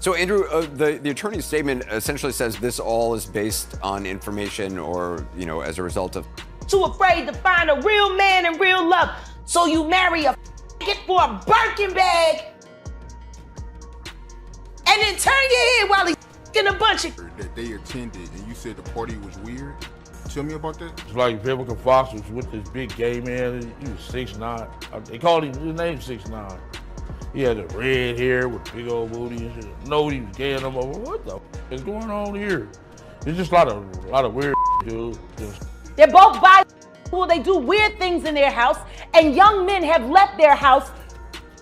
So Andrew, the attorney's statement essentially says this all is based on information or, as a result of... Too afraid to find a real man and real love. So you marry a get for a Birkin bag and then turn your head while he's in a bunch of... That they attended and you said the party was weird. Tell me about that. It's like Vivica Fox was with this big gay man. He was 6'9". They called him, his name 6'9". He had the red hair with big old booty and shit. Nobody was gay no more. What the is going on here? It's just a lot of weird dude. They're both bisexual. They do weird things in their house, and young men have left their house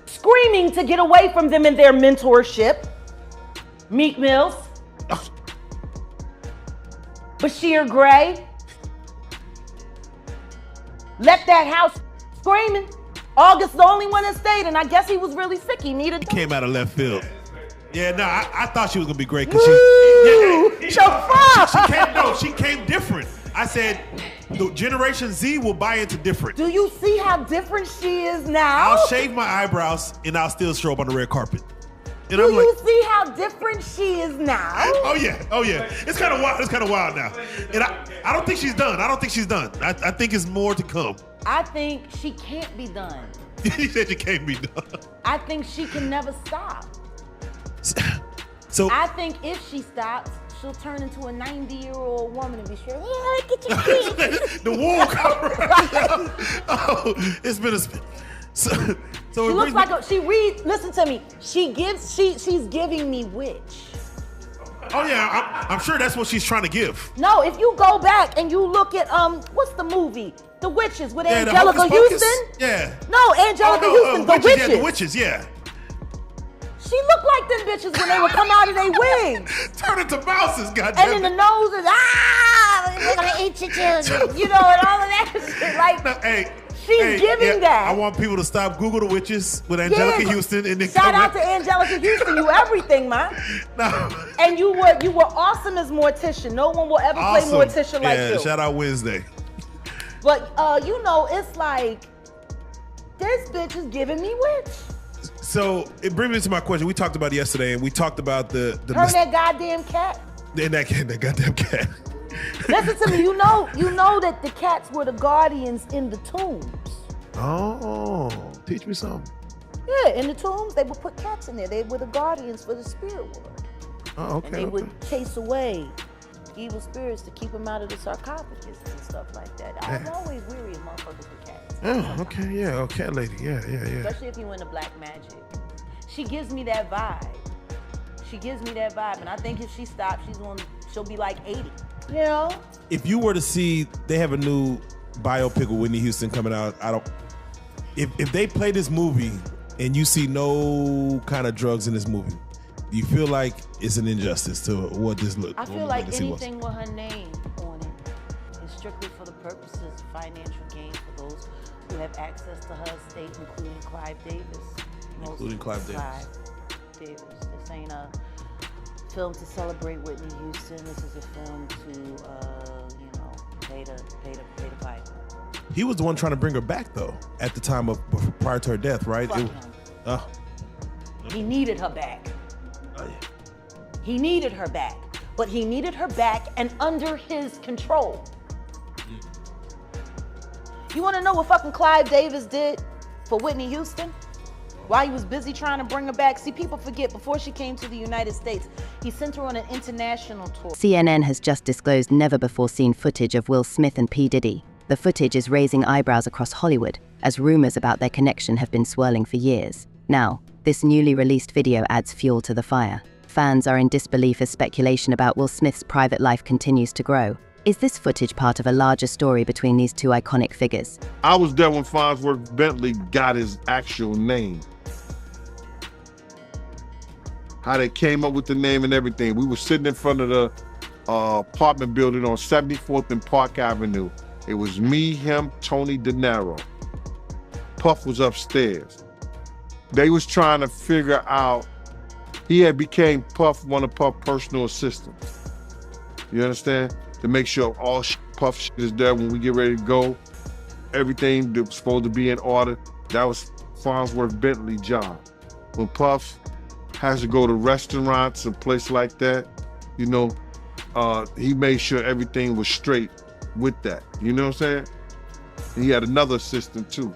screaming to get away from them in their mentorship. Meek Mills, Bashir Gray, left that house screaming. August the only one that stayed, and I guess he was really sick. He needed. He came out of left field. Yeah, no, I thought she was gonna be great because she came different. I said, the Generation Z will buy into different. Do you see how different she is now? I'll shave my eyebrows and I'll still show up on the red carpet. And Do you see how different she is now? Oh yeah. It's kind of wild. It's kind of wild now. And I don't think she's done. I think it's more to come. I think she can't be done. You said she can't be done. I think she can never stop. So I think if she stops, she'll turn into a 90-year-old woman and be sure, yeah, get your feet. The wool cover. Oh, it's been a spin. So she looks like she reads. Listen to me. She's giving me witch. Oh yeah, I'm sure that's what she's trying to give. No, if you go back and you look at what's the movie? The Witches with Angelica Angelica Houston. Yeah. No, Angelica Houston. The Witches. Yeah, the Witches. Yeah. She looked like them bitches when they would come out of their wigs. Turn into mouses, goddamn. And then the nose is they're gonna eat your children, and all of that shit. Like, no, she's giving that. I want people to stop Google the Witches with Angelica Houston and then shout out to Angelica Houston. You everything, man. No. And you were awesome as Morticia. No one will ever play Morticia like you. Shout out Wednesday. But it's like this bitch is giving me witch. So it brings me to my question. We talked about it yesterday, and we talked about the that goddamn cat. And that goddamn cat. Listen to me. You know that the cats were the guardians in the tombs. Oh, teach me something. Yeah, in the tombs they would put cats in there. They were the guardians for the spirit world. Oh, okay. And they would chase away evil spirits to keep them out of the sarcophagus and stuff like that. I'm always weary of motherfuckers with cats. Oh, okay, yeah, oh, cat lady, yeah. Especially if you into black magic. She gives me that vibe. And I think if she stops, she'll be like 80. You know? If you were to see, they have a new biopic of Whitney Houston coming out. If they play this movie and you see no kind of drugs in this movie, do you feel like it's an injustice to what this look? I feel like anything with her name on it is strictly for the purposes of financial gain for those who have access to her estate, including Clive Davis. This ain't a film to celebrate Whitney Houston. This is a film to, pay the piper. He was the one trying to bring her back, though, at the time prior to her death, right? He needed her back. Oh, yeah. He needed her back, but he needed her back and under his control. You want to know what fucking Clive Davis did for Whitney Houston? While he was busy trying to bring her back. See, people forget, before she came to the United States, he sent her on an international tour. CNN has just disclosed never-before-seen footage of Will Smith and P. Diddy. The footage is raising eyebrows across Hollywood, as rumors about their connection have been swirling for years. Now, this newly released video adds fuel to the fire. Fans are in disbelief as speculation about Will Smith's private life continues to grow. Is this footage part of a larger story between these two iconic figures? I was there when Farnsworth Bentley got his actual name. How they came up with the name and everything. We were sitting in front of the apartment building on 74th and Park Avenue. It was me, him, Tony De Niro. Puff was upstairs. They was trying to figure out, he had became Puff, one of Puff's personal assistants. You understand? To make sure all Puff shit is there when we get ready to go. Everything that was supposed to be in order. That was Farnsworth Bentley's job. When Puff has to go to restaurants and places like that, you know, he made sure everything was straight with that. You know what I'm saying? He had another assistant too.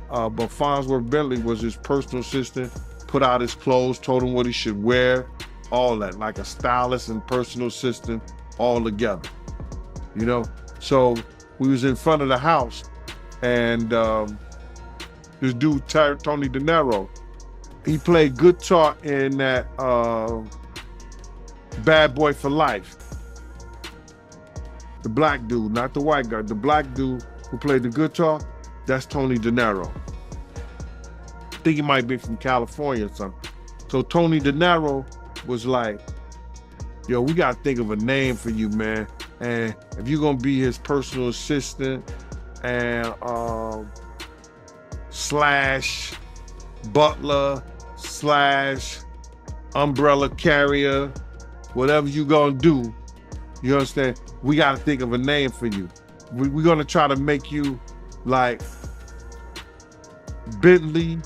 But Farnsworth Bentley was his personal assistant, put out his clothes, told him what he should wear, all that, like a stylist and personal assistant all together, you know? So we was in front of the house, and this dude, Tony De Niro, he played guitar in that Bad Boy for Life. The black dude, not the white guy, the black dude who played the guitar, that's Tony De Niro. I think he might be from California or something. So Tony De Niro was like, yo, we gotta think of a name for you, man. And if you're gonna be his personal assistant and slash butler slash umbrella carrier, whatever you gonna do, you understand? We gotta think of a name for you. We're gonna try to make you like Bentley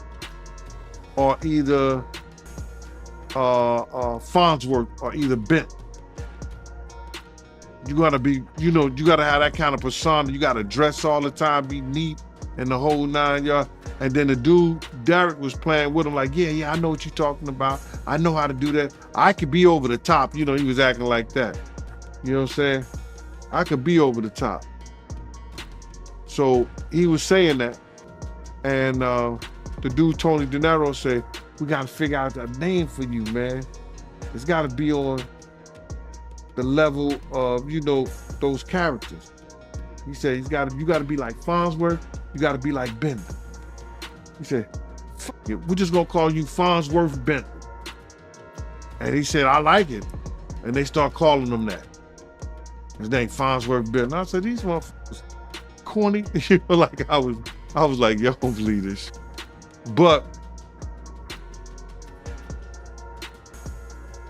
or either Farnsworth or either Bent. You gotta be, you know, you gotta have that kind of persona. You gotta dress all the time, be neat and the whole 9 yards. And then the dude, Derek, was playing with him like, yeah, I know what you're talking about. I know how to do that. I could be over the top. You know, he was acting like that. You know what I'm saying? I could be over the top. So he was saying that. And the dude, Tony De Niro, said, we gotta figure out a name for you, man. It's gotta be on the level of, you know, those characters. He said, you gotta be like Farnsworth, you gotta be like Bentley. He said, fuck it, we're just gonna call you Farnsworth Bentley. And he said, I like it. And they start calling him that. His name Farnsworth Bentley. And I said, these motherfuckers corny. You know, like I was like, yo, believe this. But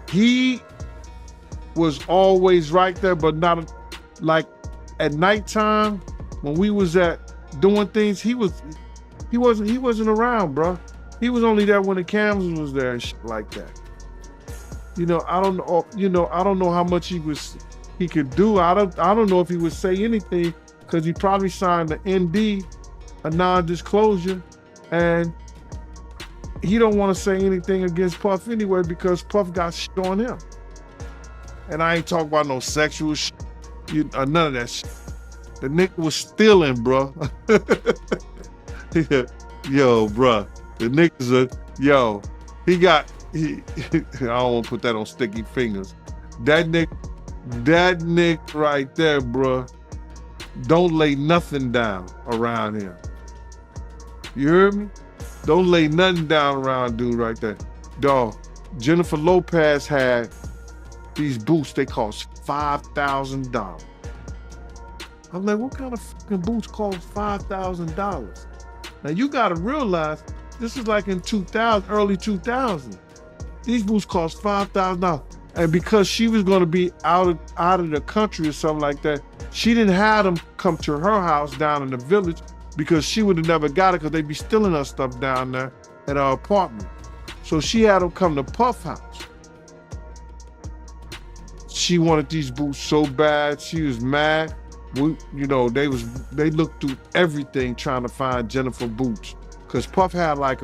he was always right there, but not like at nighttime when we was at doing things, he wasn't around, bro. He was only there when the cameras was there and shit like that. You know, I don't know how much he could do. I don't know if he would say anything, because he probably signed the ND, a non-disclosure, and he don't want to say anything against Puff anyway because Puff got shit on him. And I ain't talking about no sexual shit, none of that shit. The nigga was stealing, bro. Yo, bro, the niggas I don't want to put that on sticky fingers. That nigga right there, bro, don't lay nothing down around him. You heard me? Don't lay nothing down around dude right there. Dog, Jennifer Lopez had these boots, they cost $5,000. I'm like, what kind of fucking boots cost $5,000? Now you gotta realize, this is like in 2000, early 2000. These boots cost $5,000. And because she was gonna be out of the country or something like that, she didn't have them come to her house down in the village, because she would have never got it, because they'd be stealing her stuff down there at our apartment. So she had them come to Puff house. She wanted these boots so bad, she was mad. They looked through everything trying to find Jennifer boots. Because Puff had like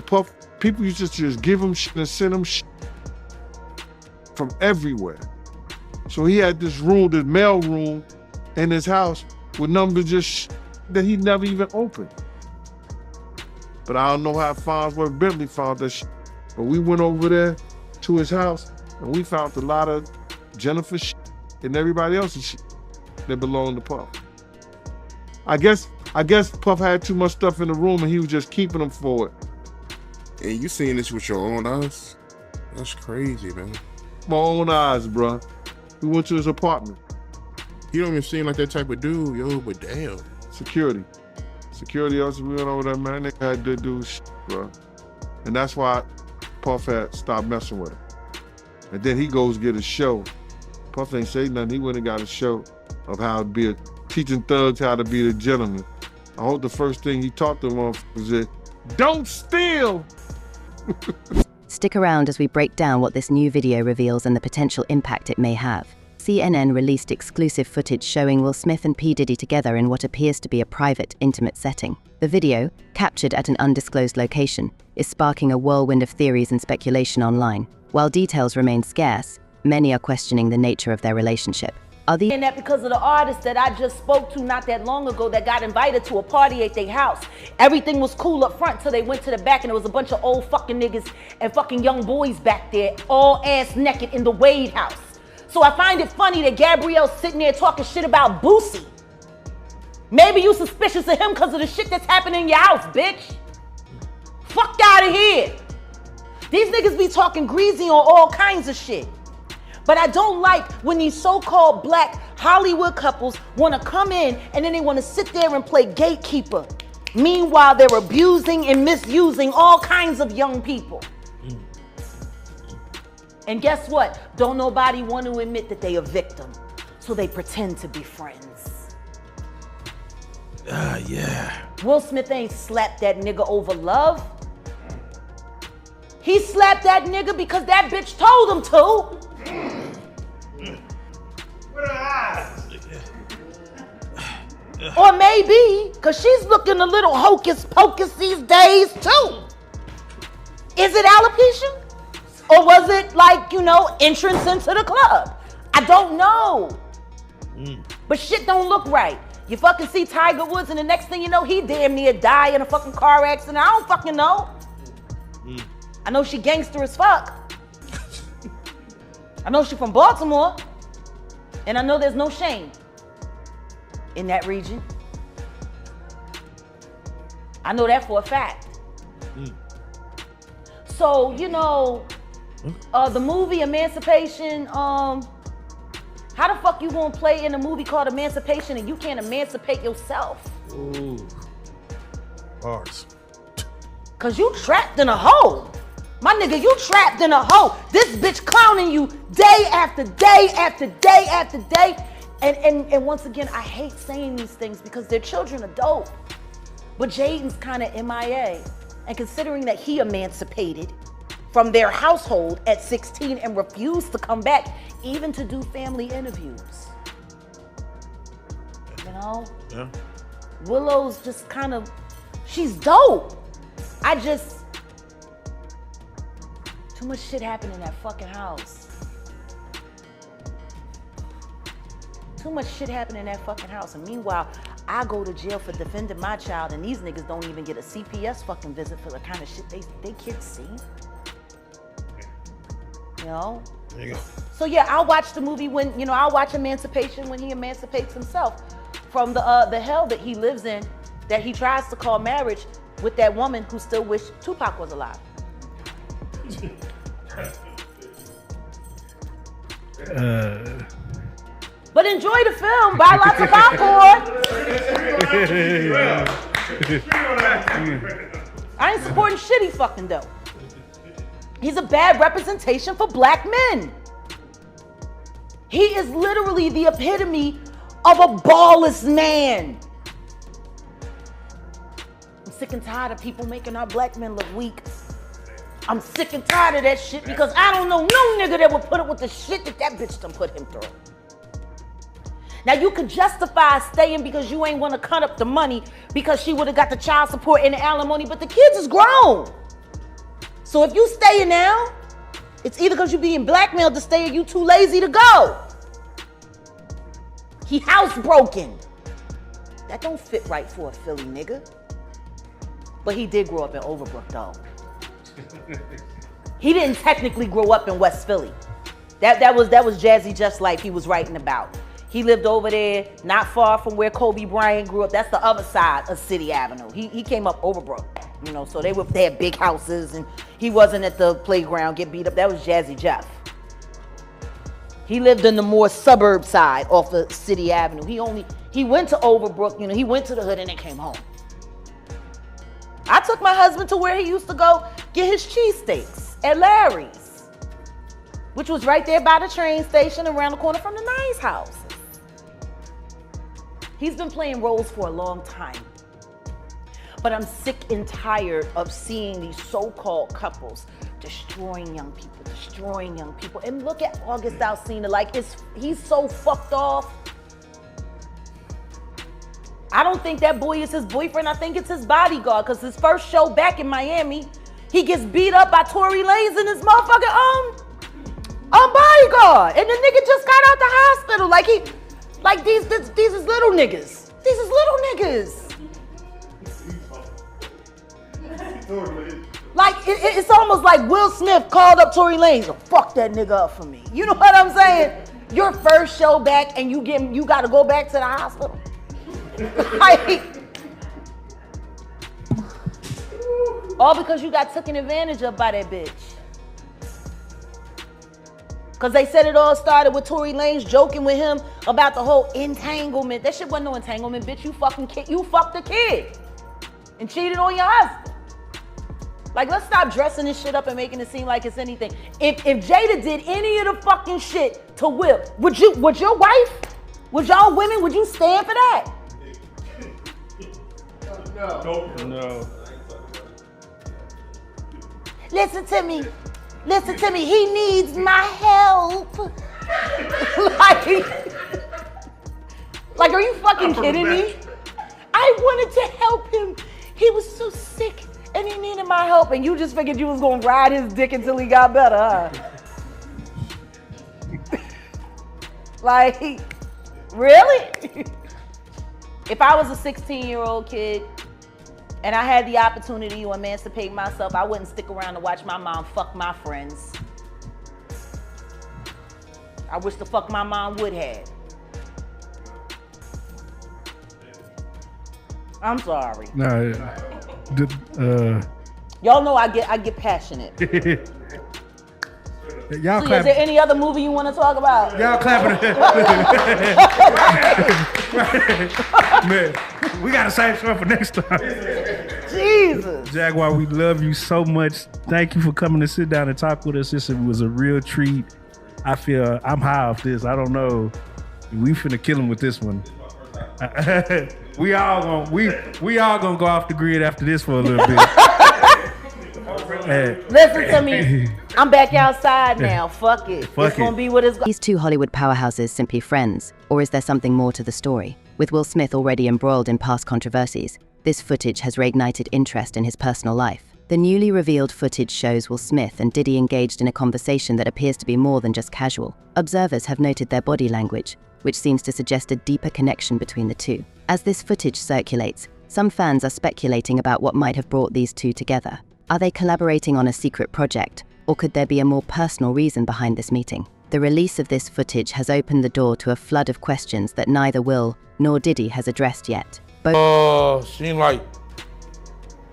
Puff, people used to just give him shit and send him shit from everywhere. So he had this room, this mail room in his house with numbers just that he never even opened. But I don't know how Farnsworth Bentley found that shit. But we went over there to his house and we found a lot of Jennifer shit and everybody else's shit that belonged to Puff. I guess Puff had too much stuff in the room and he was just keeping them for it. And you seen this with your own eyes? That's crazy, man. My own eyes, bro. We went to his apartment. He don't even seem like that type of dude, yo, but damn. Security else, we went over there, man. They had to do shit, bro. And that's why Puff had stopped messing with him. And then he goes get a show. Puff ain't say nothing. He went and got a show of how to teaching thugs how to be the gentleman. I hope the first thing he taught them was that, don't steal. Stick around as we break down what this new video reveals and the potential impact it may have. CNN released exclusive footage showing Will Smith and P. Diddy together in what appears to be a private, intimate setting. The video, captured at an undisclosed location, is sparking a whirlwind of theories and speculation online. While details remain scarce, many are questioning the nature of their relationship. Are the And that because of the artist that I just spoke to not that long ago that got invited to a party at their house. Everything was cool up front till they went to the back and there was a bunch of old fucking niggas and fucking young boys back there, all ass naked in the Wade house. So I find it funny that Gabrielle's sitting there talking shit about Boosie. Maybe you suspicious of him because of the shit that's happening in your house, bitch. Fuck out of here. These niggas be talking greasy on all kinds of shit. But I don't like when these so-called black Hollywood couples want to come in and then they want to sit there and play gatekeeper. Meanwhile, they're abusing and misusing all kinds of young people. And guess what? Don't nobody want to admit that they a victim. So they pretend to be friends. Yeah. Will Smith ain't slapped that nigga over love. He slapped that nigga because that bitch told him to. Or maybe because she's looking a little hocus pocus these days too. Is it alopecia? Or was it like, you know, entrance into the club? I don't know. But shit don't look right. You fucking see Tiger Woods and the next thing you know, he damn near died in a fucking car accident. I don't fucking know. I know she gangster as fuck. I know she from Baltimore. And I know there's no shame in that region. I know that for a fact. So, you know, the movie Emancipation, how the fuck you gonna play in a movie called Emancipation and you can't emancipate yourself? Ooh. Bars. Cause you trapped in a hole. My nigga, you trapped in a hole. This bitch clowning you day after day after day after day. And once again, I hate saying these things because their children are dope. But Jaden's kind of MIA. And considering that he emancipated from their household at 16 and refused to come back, even to do family interviews. You know? Yeah. Willow's just kind of, she's dope. Too much shit happened in that fucking house. Too much shit happened in that fucking house. And meanwhile, I go to jail for defending my child and these niggas don't even get a CPS fucking visit for the kind of shit they kids see. You know? There you go. So yeah, I'll watch the movie when, you know, I'll watch Emancipation when he emancipates himself from the hell that he lives in, that he tries to call marriage with that woman who still wished Tupac was alive. But enjoy the film, buy lots of popcorn. I ain't supporting shit he fucking do. He's a bad representation for black men. He is literally the epitome of a ballless man. I'm sick and tired of people making our black men look weak. I'm sick and tired of that shit because I don't know no nigga that would put up with the shit that bitch done put him through. Now you could justify staying because you ain't want to cut up the money because she would have got the child support and the alimony, but the kids is grown. So if you staying now, it's either because you being blackmailed to stay or you too lazy to go. He housebroken. That don't fit right for a Philly nigga. But he did grow up in Overbrook though. He didn't technically grow up in West Philly. That was Jazzy Jeff's life he was writing about. He lived over there, not far from where Kobe Bryant grew up. That's the other side of City Avenue. He came up Overbrook, you know, so they had big houses and he wasn't at the playground get beat up. That was Jazzy Jeff. He lived in the more suburb side off of City Avenue. He went to Overbrook, you know, he went to the hood and then came home. I took my husband to where he used to go get his cheesesteaks at Larry's, which was right there by the train station around the corner from the Nice houses. He's been playing roles for a long time. But I'm sick and tired of seeing these so-called couples destroying young people. And look at August Alsina, like he's so fucked off. I don't think that boy is his boyfriend. I think it's his bodyguard, because his first show back in Miami, he gets beat up by Tory Lanez and his motherfucking bodyguard. And the nigga just got out the hospital. Like these is little niggas. These is little niggas. Like it's almost like Will Smith called up Tory Lanez, fuck that nigga up for me. You know what I'm saying? Your first show back and you gotta go back to the hospital. Like, all because you got taken advantage of by that bitch. Because they said it all started with Tory Lanez joking with him about the whole entanglement. That shit wasn't no entanglement, bitch. You fucked a kid and cheated on your husband. Like, let's stop dressing this shit up and making it seem like it's anything. If Jada did any of the fucking shit to Will, would your wife, would y'all women, would you stand for that? No. Listen to me, he needs my help. like, are you fucking kidding me? I wanted to help him. He was so sick and he needed my help, and you just figured you was gonna ride his dick until he got better, huh? Like, really? If I was a 16-year-old kid and I had the opportunity to emancipate myself, I wouldn't stick around to watch my mom fuck my friends. I wish the fuck my mom would have. I'm sorry. No. Y'all know I get passionate. Y'all So is clap. there any other movie you want to talk about? Y'all clapping. Man, we gotta save some for next time. Jesus. Jaguar, we love you so much. Thank you for coming to sit down and talk with us. This was a real treat. I feel I'm high off this. I don't know. We finna kill him with this one. we all gonna go off the grid after this for a little bit. Listen to me. I'm back outside now. Fuck it. It's gonna be what it's gonna be. These two Hollywood powerhouses simply friends, or is there something more to the story? With Will Smith already embroiled in past controversies, this footage has reignited interest in his personal life. The newly revealed footage shows Will Smith and Diddy engaged in a conversation that appears to be more than just casual. Observers have noted their body language, which seems to suggest a deeper connection between the two. As this footage circulates, some fans are speculating about what might have brought these two together. Are they collaborating on a secret project, or could there be a more personal reason behind this meeting? The release of this footage has opened the door to a flood of questions that neither Will nor Diddy has addressed yet. Seemed like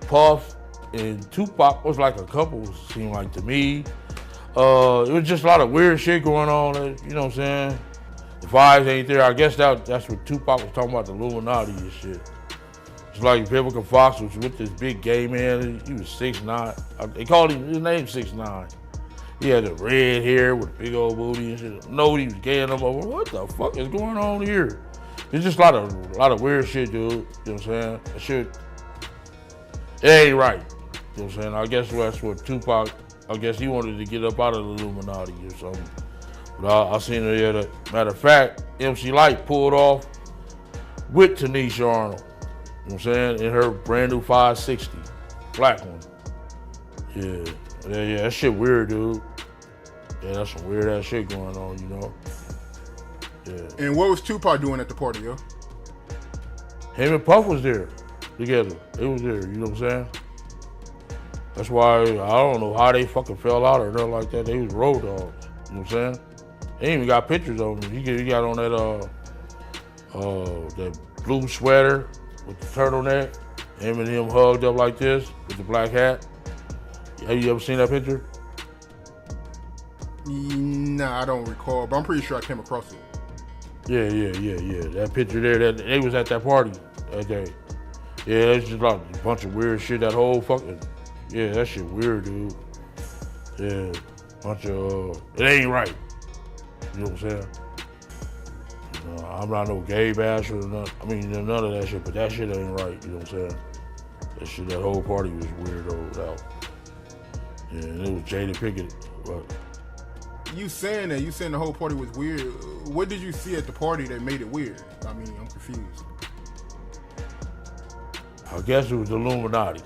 Puff and Tupac was like a couple, seemed like to me. It was just a lot of weird shit going on, you know what I'm saying? The vibes ain't there. I guess that's what Tupac was talking about, the Illuminati and shit. It's like Vivica Fox was with this big gay man. He was 6'9". They called his name 6'9". He had the red hair with big old booty and shit. No, he was gay and I'm over. What the fuck is going on here? It's just a lot of weird shit, dude. You know what I'm saying? That shit, it ain't right. You know what I'm saying? I guess that's what Tupac, I guess he wanted to get up out of the Illuminati or something. But I seen it the other. Matter of fact, MC Lyte pulled off with Tanisha Arnold. You know what I'm saying? In her brand new 560, black one. Yeah, that shit weird, dude. Yeah, that's some weird ass shit going on, you know? Yeah. And what was Tupac doing at the party, yo? Him and Puff was there together. They was there, you know what I'm saying? That's why I don't know how they fucking fell out or nothing like that. They was road dogs, you know what I'm saying? They ain't even got pictures of him. He got on that blue sweater with the turtleneck, him and him hugged up like this with the black hat. Have you ever seen that picture? Nah, I don't recall, but I'm pretty sure I came across it. Yeah. That picture there, that they was at that party that day. Yeah, it's just like a bunch of weird shit. That whole fucking, yeah, that shit weird, dude. Yeah, bunch of, it ain't right. You know what I'm saying? I'm not no gay basher or nothing. I mean, none of that shit, but that shit ain't right. You know what I'm saying? That whole party was weird out. Yeah, and it was Jada Pinkett. But You saying the whole party was weird. What did you see at the party that made it weird? I mean, I'm confused. I guess it was the Illuminati.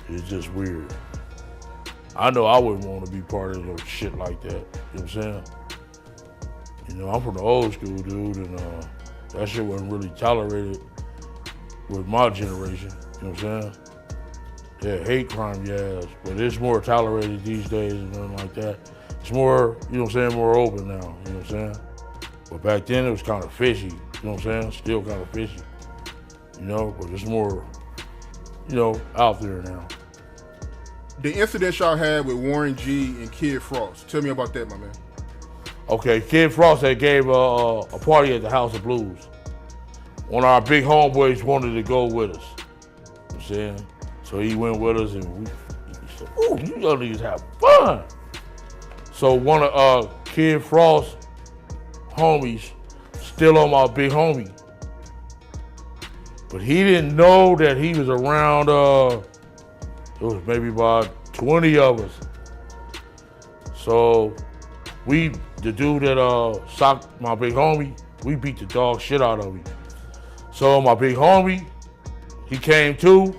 It's just weird. I know I wouldn't want to be part of no shit like that. You know what I'm saying? You know, I'm from the old school, dude, and that shit wasn't really tolerated with my generation. You know what I'm saying? Yeah, hate crime, yes, but it's more tolerated these days and nothing like that. It's more, you know what I'm saying, more open now, you know what I'm saying? But back then it was kind of fishy, you know what I'm saying? Still kind of fishy, you know, but it's more, you know, out there now. The incident y'all had with Warren G and Kid Frost. Tell me about that, my man. Okay, Kid Frost had gave a party at the House of Blues. One of our big homeboys wanted to go with us, you know what I'm saying? So he went with us and he said, ooh, you young niggas have fun. So one of Kid Frost's homies still on my big homie. But he didn't know that he was around, it was maybe about 20 of us. So the dude that socked my big homie, we beat the dog shit out of him. So my big homie, he came to.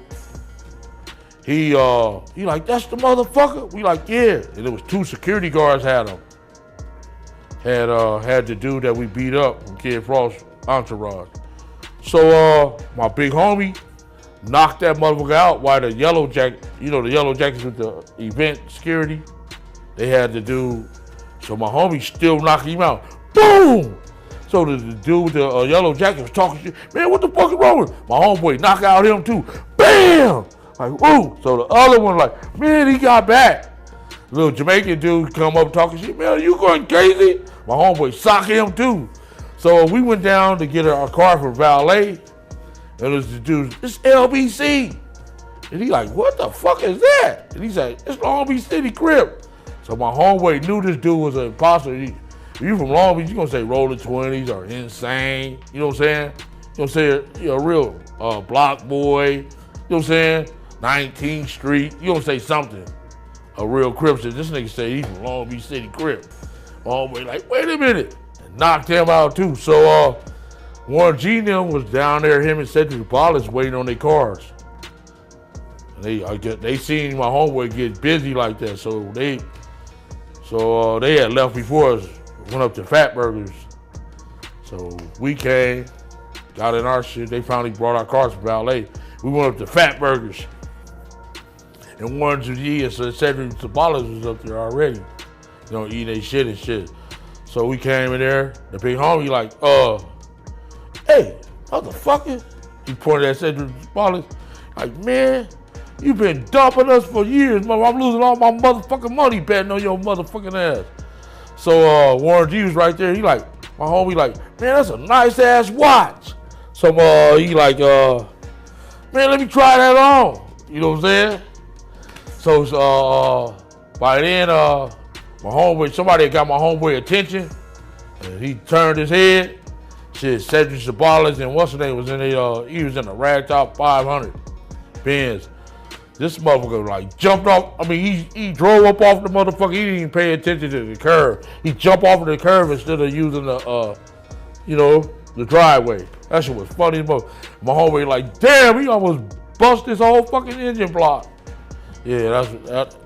He like, that's the motherfucker? We like, yeah. And there was 2 security guards had him. Had the dude that we beat up from Kid Frost's entourage. So my big homie knocked that motherfucker out while the yellow jacket, you know, the yellow jackets with the event security, they had the dude. So my homie still knocking him out. Boom! So the dude with the yellow jacket was talking shit. Man, what the fuck is wrong with him? My homeboy knock out him too. Bam! Like, woo! So the other one like, man, he got back. Little Jamaican dude come up talking shit. Man, are you going crazy? My homeboy sock him too. So we went down to get our car for valet. And it was the dude, it's LBC. And he like, what the fuck is that? And he said, it's Long Beach City Crip. So my homeboy knew this dude was an imposter. If you from Long Beach, you gonna say Rolling 20s or Insane. You know what I'm saying? You gonna say, you know, real block boy. You know what I'm saying? 19th Street. You gonna say something. A real Crip. So this nigga say he's from Long Beach City Crip. My homeboy like, wait a minute. And knocked him out too. So Warren G and them was down there, him and Cedric Wallace waiting on their cars. And they seen my homeboy get busy like that, so they had left before us, went up to Fat Burgers. So we came, got in our shit, they finally brought our cars for valet. We went up to Fat Burgers. And Warren G and Cedric Wallace was up there already, you know, eating their shit and shit. So we came in there, the big homie like, hey, motherfucker. He pointed at Cedric Wallace, like, man, you been dumping us for years, mother. I'm losing all my motherfucking money betting on your motherfucking ass. So Warren G was right there. He like, my homie like, man, that's a nice ass watch. So he like, man, let me try that on. You know what I'm saying? So by then, my homeboy, somebody had got my homeboy attention, and he turned his head. Shit, Cedric Sabalas and what's his name was in the, he was in the Ragtop 500 Benz. This motherfucker like jumped off. I mean, he drove up off the motherfucker. He didn't even pay attention to the curve. He jumped off of the curve instead of using the, you know, the driveway. That shit was funny as much. My homeboy like, damn, he almost bust his whole fucking engine block. Yeah,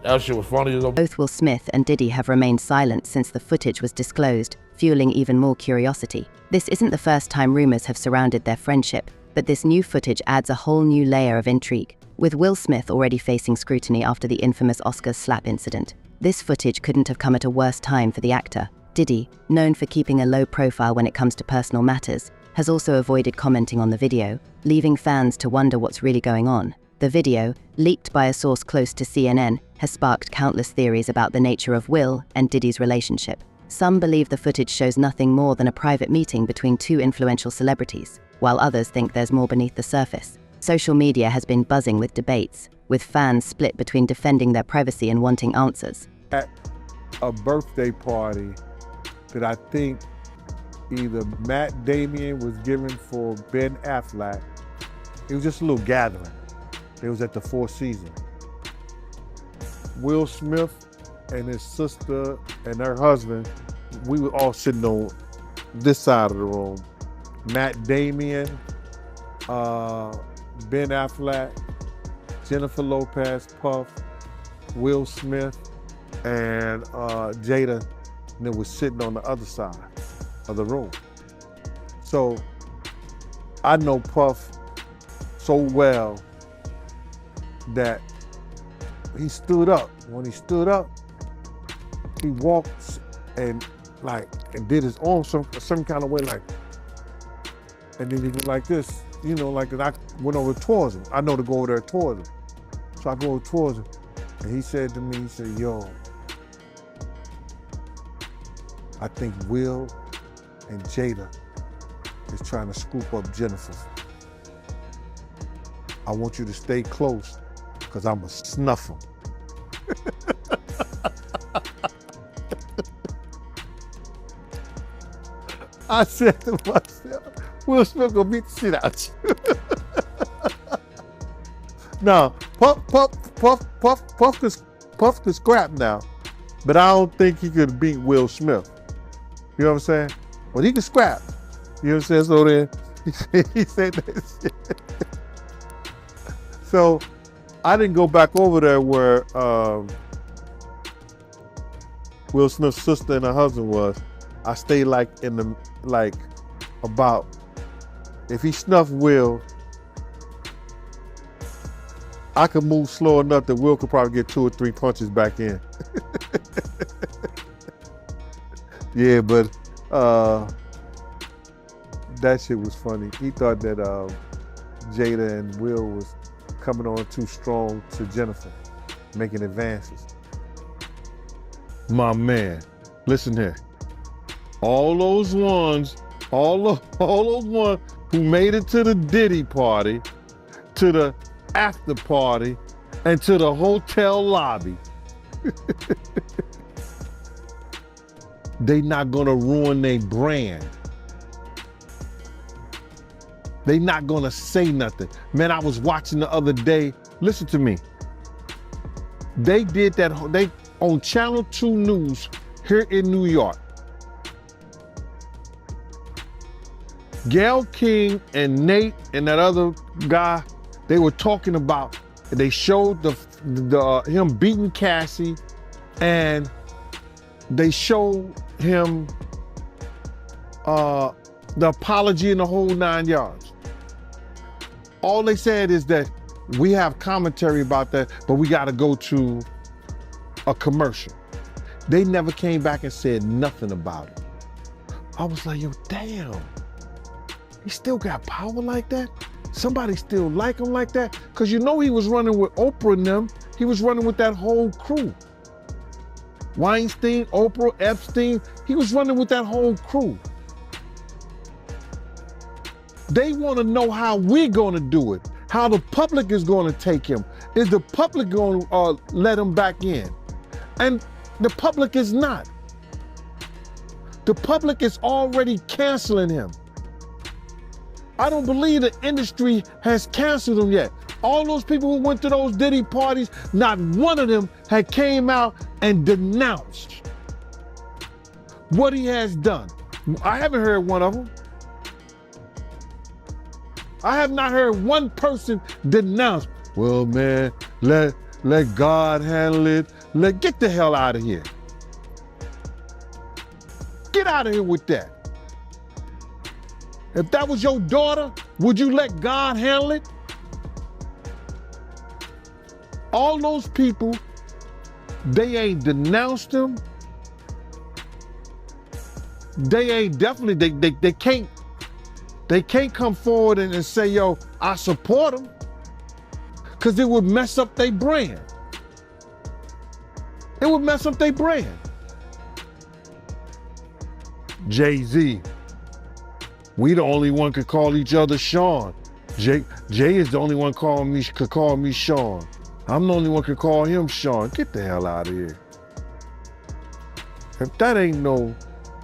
that shit was funny as a... Both Will Smith and Diddy have remained silent since the footage was disclosed, fueling even more curiosity. This isn't the first time rumors have surrounded their friendship, but this new footage adds a whole new layer of intrigue. With Will Smith already facing scrutiny after the infamous Oscars slap incident, this footage couldn't have come at a worse time for the actor. Diddy, known for keeping a low profile when it comes to personal matters, has also avoided commenting on the video, leaving fans to wonder what's really going on. The video, leaked by a source close to CNN, has sparked countless theories about the nature of Will and Diddy's relationship. Some believe the footage shows nothing more than a private meeting between 2 influential celebrities, while others think there's more beneath the surface. Social media has been buzzing with debates, with fans split between defending their privacy and wanting answers. At a birthday party that I think either Matt Damon was giving for Ben Affleck, it was just a little gathering. It was at the Four Seasons. Will Smith and his sister and her husband, we were all sitting on this side of the room. Matt Damon, Ben Affleck, Jennifer Lopez, Puff, Will Smith, and Jada, and it was sitting on the other side of the room. So I know Puff so well that he stood up. When he stood up, he walked and did his arm some kind of way, like, and then he went like this, you know, like, and I went over towards him. I know to go over there towards him. So I go over towards him, and he said to me, he said, yo, I think Will and Jada is trying to scoop up Jennifer. I want you to stay close, because I'm going to snuff him. I said to myself, Will Smith gonna beat the shit out you. Now, Puff could scrap now, but I don't think he could beat Will Smith. You know what I'm saying? Well, he could scrap. You know what I'm saying? So then he said that shit. So I didn't go back over there where Will Smith's sister and her husband was. I stayed about, if he snuffed Will, I could move slow enough that Will could probably get 2 or 3 punches back in. Yeah, but that shit was funny. He thought that Jada and Will was coming on too strong to Jennifer, making advances. My man, listen here. All those ones who made it to the Diddy party, to the after party, and to the hotel lobby, they not gonna ruin their brand. They not gonna say nothing. Man, I was watching the other day, listen to me. They did that, on Channel 2 News here in New York. Gayle King and Nate and that other guy, they were talking about, they showed him beating Cassie, and they showed him the apology in the whole 9 yards. All they said is that we have commentary about that, but we got to go to a commercial. They never came back and said nothing about it. I was like, yo, damn. He still got power like that? Somebody still like him like that? Because you know he was running with Oprah and them. He was running with that whole crew. Weinstein, Oprah, Epstein. He was running with that whole crew. They want to know how we're going to do it, how the public is going to take him. Is the public going to let him back in? And the public is not. The public is already canceling him. I don't believe the industry has canceled him yet. All those people who went to those Diddy parties, not one of them had came out and denounced what he has done. I haven't heard one of them. I have not heard one person denounce, well, man, let God handle it. Get the hell out of here. Get out of here with that. If that was your daughter, would you let God handle it? All those people, they ain't denounced him. They ain't definitely, they can't come forward and say, yo, I support him, because it would mess up their brand. It would mess up their brand. Jay-Z, we the only one could call each other Sean. Jay is the only one could call me Sean. I'm the only one could call him Sean. Get the hell out of here. If that ain't no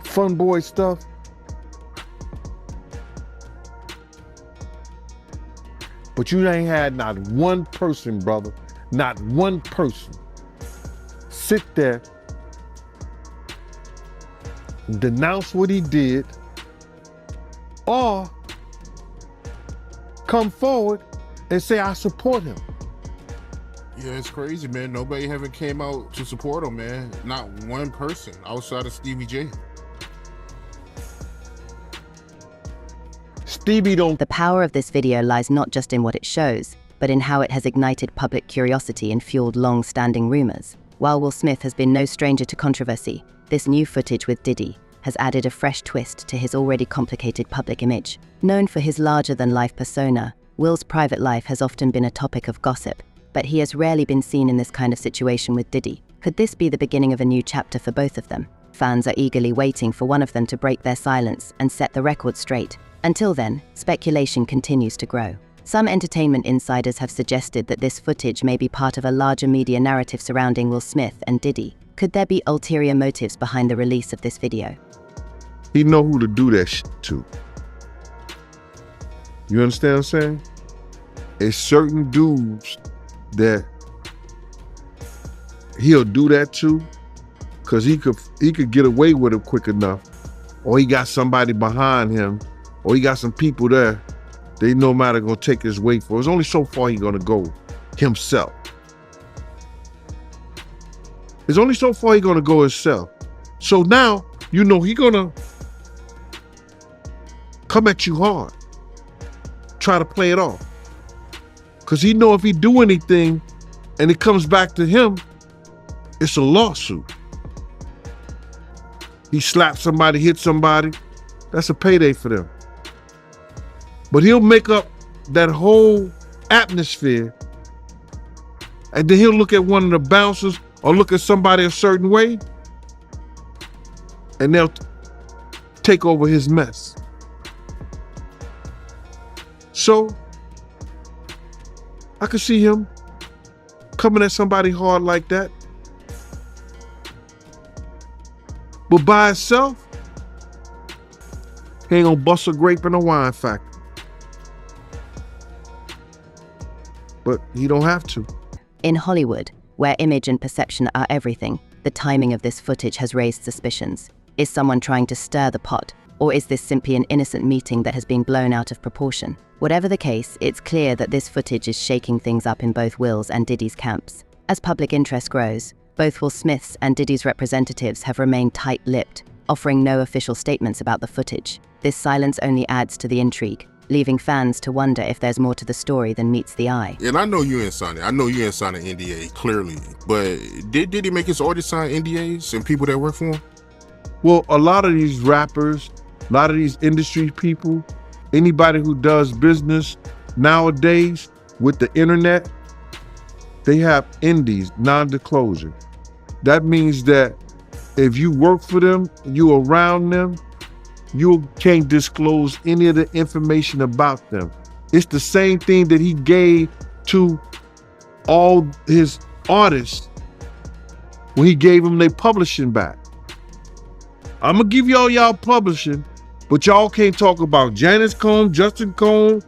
fun boy stuff, But you ain't had not one person, brother, not one person sit there, denounce what he did, or come forward and say, I support him. Yeah, it's crazy, man. Nobody haven't came out to support him, man. Not one person outside of Stevie J. Stevie don't. The power of this video lies not just in what it shows, but in how it has ignited public curiosity and fueled long-standing rumors. While Will Smith has been no stranger to controversy, this new footage with Diddy has added a fresh twist to his already complicated public image. Known for his larger-than-life persona, Will's private life has often been a topic of gossip, but he has rarely been seen in this kind of situation with Diddy. Could this be the beginning of a new chapter for both of them? Fans are eagerly waiting for one of them to break their silence and set the record straight. Until then, speculation continues to grow. Some entertainment insiders have suggested that this footage may be part of a larger media narrative surrounding Will Smith and Diddy. Could there be ulterior motives behind the release of this video? He know who to do that shit to. You understand what I'm saying? It's certain dudes that he'll do that to because he could get away with it quick enough, or he got somebody behind him, or he got some people there. They no matter gonna take his weight for. It's only so far he gonna go himself. It's only so far he gonna go himself. So now you know he gonna come at you hard, try to play it off, because he know if he do anything and it comes back to him, it's a lawsuit. He slapped somebody, hit somebody, that's a payday for them. But he'll make up that whole atmosphere, and then he'll look at one of the bouncers or look at somebody a certain way, and they'll take over his mess. So I could see him coming at somebody hard like that. But by itself, he ain't gonna bust a grape in a wine factory. But he don't have to. In Hollywood, where image and perception are everything, the timing of this footage has raised suspicions. Is someone trying to stir the pot, or is this simply an innocent meeting that has been blown out of proportion? Whatever the case, it's clear that this footage is shaking things up in both Will's and Diddy's camps. As public interest grows, both Will Smith's and Diddy's representatives have remained tight-lipped, offering no official statements about the footage. This silence only adds to the intrigue, leaving fans to wonder if there's more to the story than meets the eye. And I know you ain't signed it. I know you ain't signed an NDA, clearly. But did he make his artists sign NDAs and people that work for him? Well, a lot of these rappers, a lot of these industry people, anybody who does business nowadays with the internet, they have NDAs, non-disclosure. That means that if you work for them, you around them, you can't disclose any of the information about them. It's the same thing that he gave to all his artists when he gave them their publishing back. I'm gonna give y'all publishing, but y'all can't talk about Janice Combs, Justin Combs,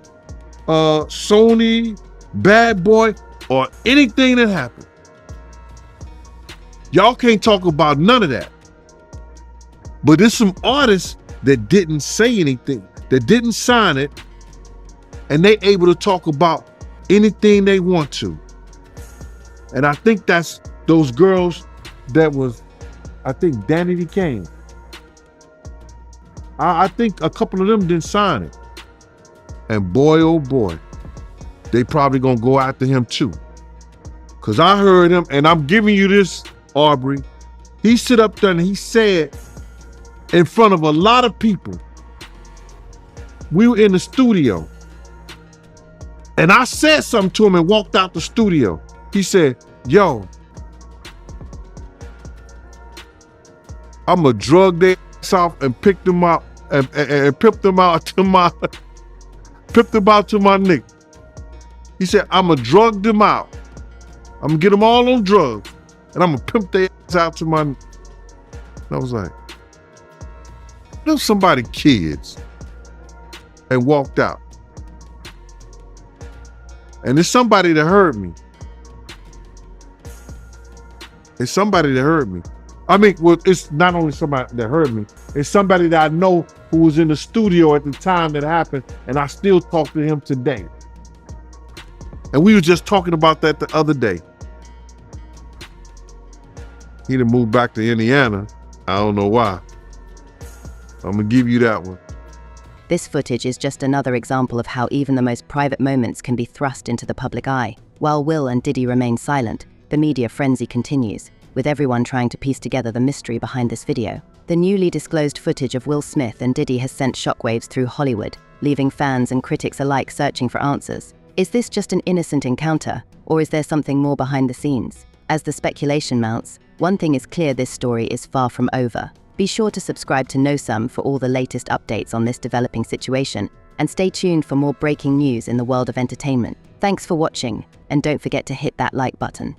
Sony, Bad Boy, or anything that happened. Y'all can't talk about none of that. But there's some artists that didn't say anything, that didn't sign it, and they able to talk about anything they want to. And I think that's those girls that was, I think Danny Kane. I think a couple of them didn't sign it. And boy, oh boy, they probably gonna go after him too. Cause I heard him, and I'm giving you this, Aubrey. He stood up there and he said in front of a lot of people, we were in the studio, and I said something to him and walked out the studio. He said, yo, I'm gonna drug their ass off and pick them up and pip them out to my nigga. He said, I'm gonna drug them out. I'm gonna get them all on drugs, and I'm gonna pimp their ass out to my. And I was like, there's somebody kids, and walked out. And it's somebody that heard me. It's somebody that heard me. I mean, well, it's not only somebody that heard me, it's somebody that I know who was in the studio at the time that happened, and I still talk to him today. And we were just talking about that the other day. He done moved back to Indiana. I don't know why. I'm gonna give you that one. This footage is just another example of how even the most private moments can be thrust into the public eye. While Will and Diddy remain silent, the media frenzy continues, with everyone trying to piece together the mystery behind this video. The newly disclosed footage of Will Smith and Diddy has sent shockwaves through Hollywood, leaving fans and critics alike searching for answers. Is this just an innocent encounter, or is there something more behind the scenes? As the speculation mounts, one thing is clear: this story is far from over. Be sure to subscribe to Know Some for all the latest updates on this developing situation, and stay tuned for more breaking news in the world of entertainment. Thanks for watching, and don't forget to hit that like button.